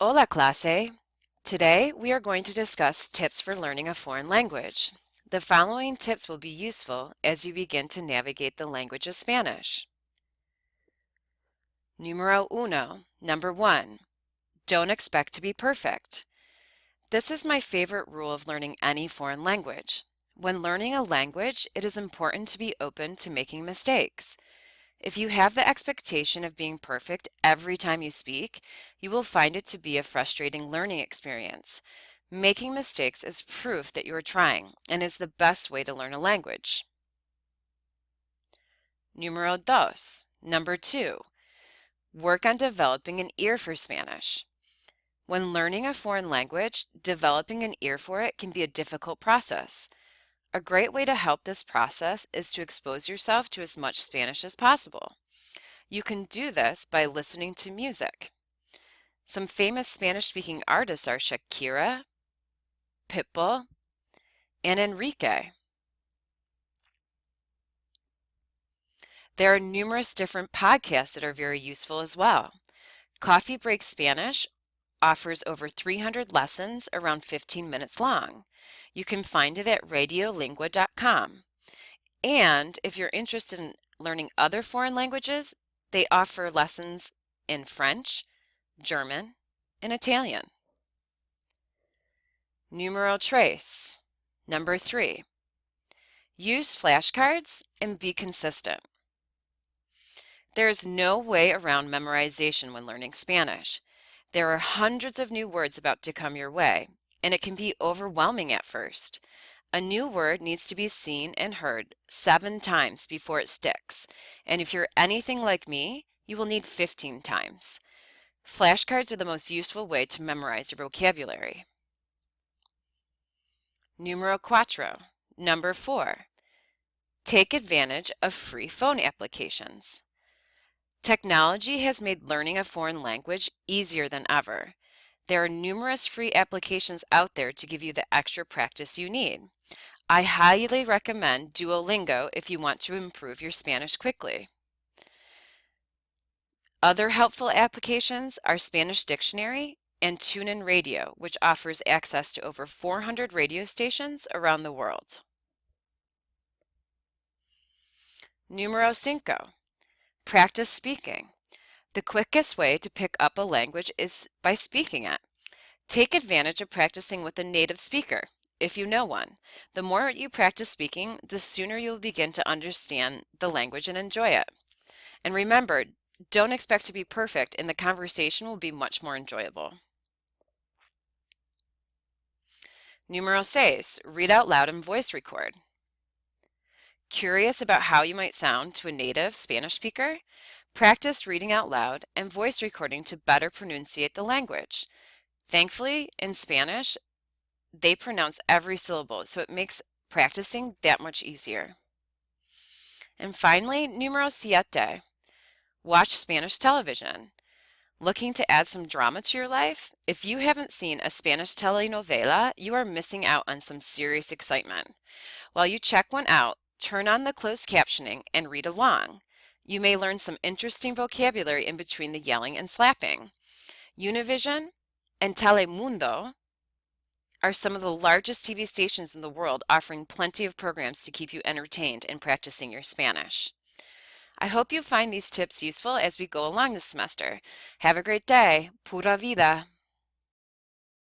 Hola clase! Today we are going to discuss tips for learning a foreign language. The following tips will be useful as you begin to navigate the language of Spanish. Numero uno, number one, don't expect to be perfect. This is my favorite rule of learning any foreign language. When learning a language, it is important to be open to making mistakes. If you have the expectation of being perfect every time you speak, you will find it to be a frustrating learning experience. Making mistakes is proof that you are trying and is the best way to learn a language. Numero dos, number two, work on developing an ear for Spanish. When learning a foreign language, developing an ear for it can be a difficult process. A great way to help this process is to expose yourself to as much Spanish as possible. You can do this by listening to music. Some famous Spanish-speaking artists are Shakira, Pitbull, and Enrique. There are numerous different podcasts that are very useful as well. Coffee Break Spanish offers over 300 lessons around 15 minutes long. You can find it at radiolingua.com. And if you're interested in learning other foreign languages, they offer lessons in French, German, and Italian. Numero tres. Number three. Use flashcards and be consistent. There is no way around memorization when learning Spanish. There are hundreds of new words about to come your way, and it can be overwhelming at first. A new word needs to be seen and heard 7 times before it sticks, and if you're anything like me, you will need 15 times. Flashcards are the most useful way to memorize your vocabulary. Numero cuatro. Number 4. Take advantage of free phone applications. Technology has made learning a foreign language easier than ever. There are numerous free applications out there to give you the extra practice you need. I highly recommend Duolingo if you want to improve your Spanish quickly. Other helpful applications are Spanish Dictionary and TuneIn Radio, which offers access to over 400 radio stations around the world. Numero cinco. Practice speaking. The quickest way to pick up a language is by speaking it. Take advantage of practicing with a native speaker, if you know one. The more you practice speaking, the sooner you'll begin to understand the language and enjoy it. And remember, don't expect to be perfect, and the conversation will be much more enjoyable. Numero seis. Read out loud and voice record. Curious about how you might sound to a native Spanish speaker? Practice reading out loud and voice recording to better pronunciate the language. Thankfully, in Spanish, they pronounce every syllable, so it makes practicing that much easier. And finally, numero siete. Watch Spanish television. Looking to add some drama to your life? If you haven't seen a Spanish telenovela, you are missing out on some serious excitement. While you check one out, turn on the closed captioning and read along. You may learn some interesting vocabulary in between the yelling and slapping. Univision and Telemundo are some of the largest TV stations in the world, offering plenty of programs to keep you entertained and practicing your Spanish. I hope you find these tips useful as we go along this semester. Have a great day. Pura vida.